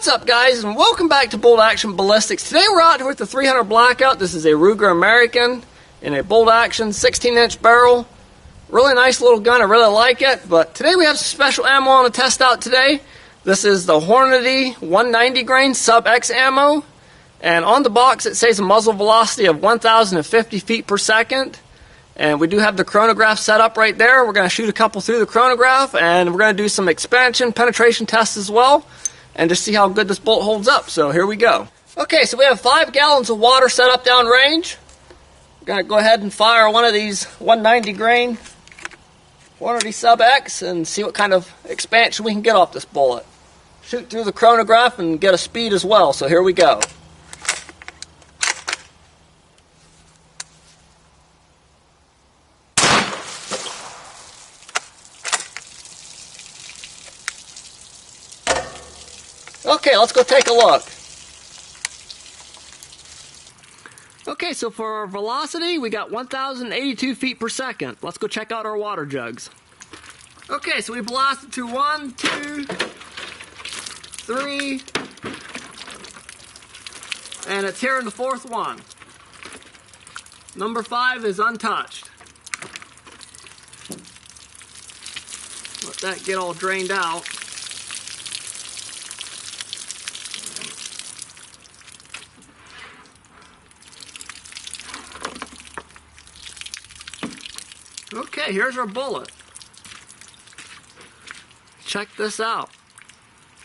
What's up, guys, and welcome back to Bolt Action Ballistics. Today we're out here with the 300 Blackout. This is a Ruger American in a Bolt Action 16-inch barrel. Really nice little gun, I really like it. But today we have some special ammo on a test out today. This is the Hornady 190 grain Sub X ammo. And on the box it says a muzzle velocity of 1,050 feet per second. And we do have the chronograph set up right there. We're going to shoot a couple through the chronograph, and we're going to do some expansion penetration tests as well, and just see how good this bolt holds up. So here we go. Okay, so we have 5 gallons of water set up down range. We're going to go ahead and fire one of these 190 grain Hornady Sub X and see what kind of expansion we can get off this bullet. Shoot through the chronograph and get a speed as well. So here we go. Okay, let's go take a look. Okay, so for our velocity, we got 1,082 feet per second. Let's go check out our water jugs. Okay, so we blasted to 1, 2, 3, and it's here in the 4th one. Number 5 is untouched. Let that get all drained out. Okay, here's our bullet. Check this out.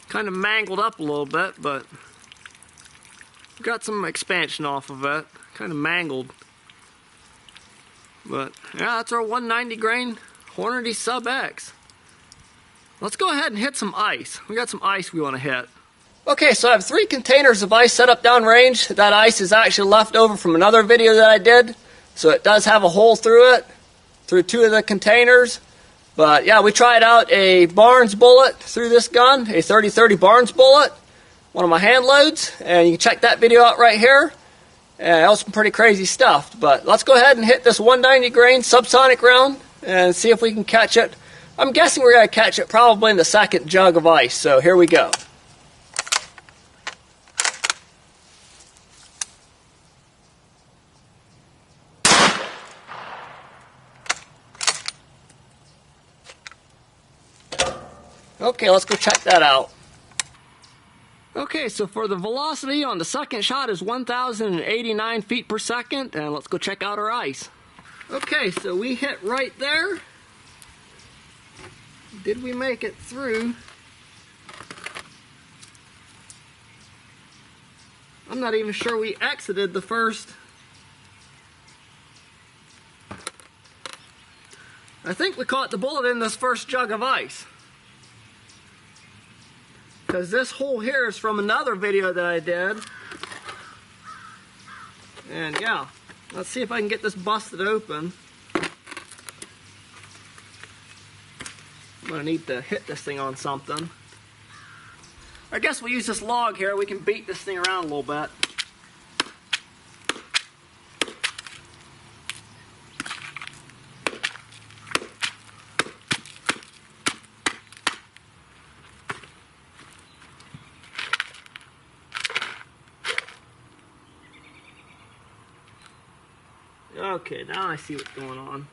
Kind of mangled up a little bit, but got some expansion off of it. Kind of mangled. But yeah, that's our 190 grain Hornady Sub X. Let's go ahead and hit some ice. We got some ice we want to hit. Okay, so I have 3 containers of ice set up downrange. That ice is actually left over from another video that I did, so it does have a hole through it, through 2 of the containers. But yeah, we tried out a Barnes bullet through this gun, a 30-30 Barnes bullet, one of my hand loads, and you can check that video out right here. And that was some pretty crazy stuff. But let's go ahead and hit this 190 grain Subsonic round and see if we can catch it. I'm guessing we're going to catch it probably in the 2nd jug of ice, so here we go. Okay, let's go check that out. Okay, so for the velocity on the 2nd shot is 1,089 feet per second, and let's go check out our ice. Okay, so we hit right there. Did we make it through? I'm not even sure we exited the first. I think we caught the bullet in this first jug of ice, because this hole here is from another video that I did. And yeah, let's see if I can get this busted open. I'm gonna need to hit this thing on something. I guess we'll use this log here. We can beat this thing around a little bit. Okay, now I see what's going on.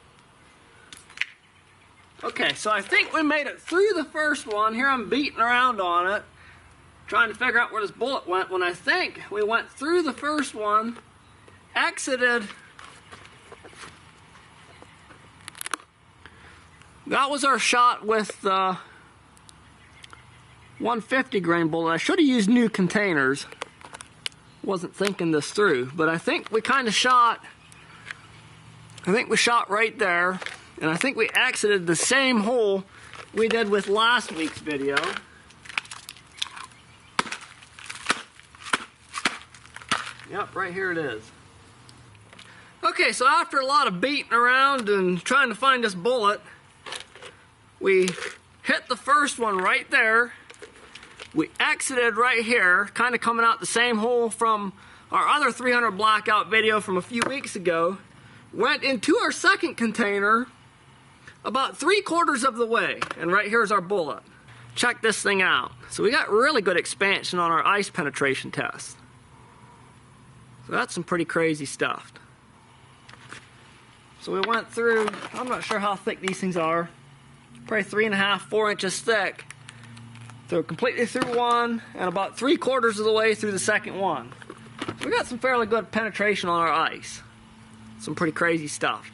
Okay, so I think we made it through the first one. Here I'm beating around on it, trying to figure out where this bullet went, when I think we went through the first one, exited. That was our shot with the 150 grain bullet. I should have used new containers. Wasn't thinking this through, but I think we kind of shot. I think we shot right there, and I think we exited the same hole we did with last week's video. Yep, right here it is. Okay, so after a lot of beating around and trying to find this bullet, we hit the first one right there. We exited right here, kind of coming out the same hole from our other 300 Blackout video from a few weeks ago. Went into our 2nd container about 3/4 of the way, and right here's our bullet. check this thing out. So we got really good expansion on our ice penetration test. So that's some pretty crazy stuff. So we went through, I'm not sure how thick these things are, probably 3.5, 4 inches thick. So completely through one and about 3/4 of the way through the second one. So we got some fairly good penetration on our ice. Some pretty crazy stuff.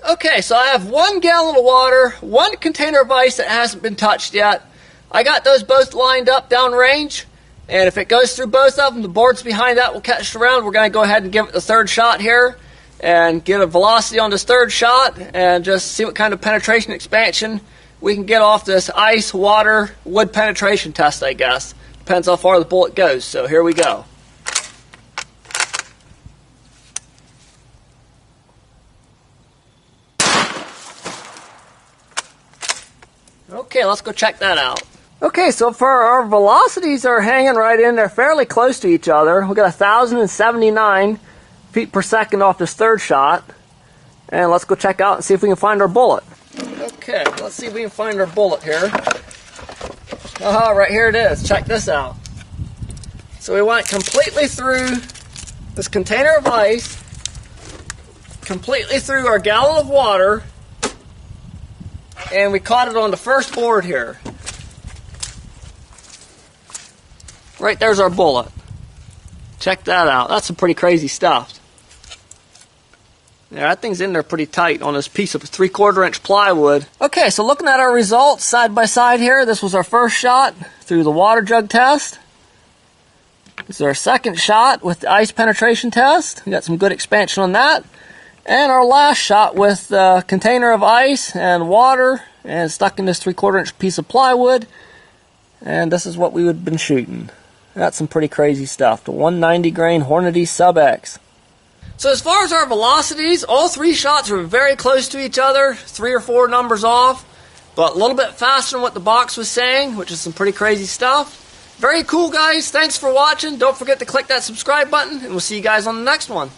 Okay, so I have 1 gallon of water, 1 container of ice that hasn't been touched yet. I got those both lined up downrange, and if it goes through both of them, the boards behind that will catch it around. We're going to go ahead and give it the third shot here and get a velocity on this third shot and just see what kind of penetration expansion we can get off this ice, water, wood penetration test, I guess. Depends how far the bullet goes. So here we go. Okay, let's go check that out. Okay, so far our velocities are hanging right in there fairly close to each other. We got 1,079 feet per second off this third shot. And let's go check out and see if we can find our bullet. Okay, let's see if we can find our bullet here. Right here it is. Check this out. So we went completely through this container of ice, completely through our gallon of water, and we caught it on the first board here. Right there's our bullet. Check that out. That's some pretty crazy stuff. Yeah, that thing's in there pretty tight on this piece of 3/4 inch plywood. Okay, so looking at our results side by side here, this was our first shot through the water jug test. This is our second shot with the ice penetration test. We got some good expansion on that. And our last shot with the container of ice and water and stuck in this 3/4 inch piece of plywood. And this is what we would have been shooting. That's some pretty crazy stuff. The 190 grain Hornady Sub X. So as far as our velocities, all 3 shots were very close to each other, 3 or 4 numbers off, but a little bit faster than what the box was saying, which is some pretty crazy stuff. Very cool, guys. Thanks for watching. Don't forget to click that subscribe button, and we'll see you guys on the next one.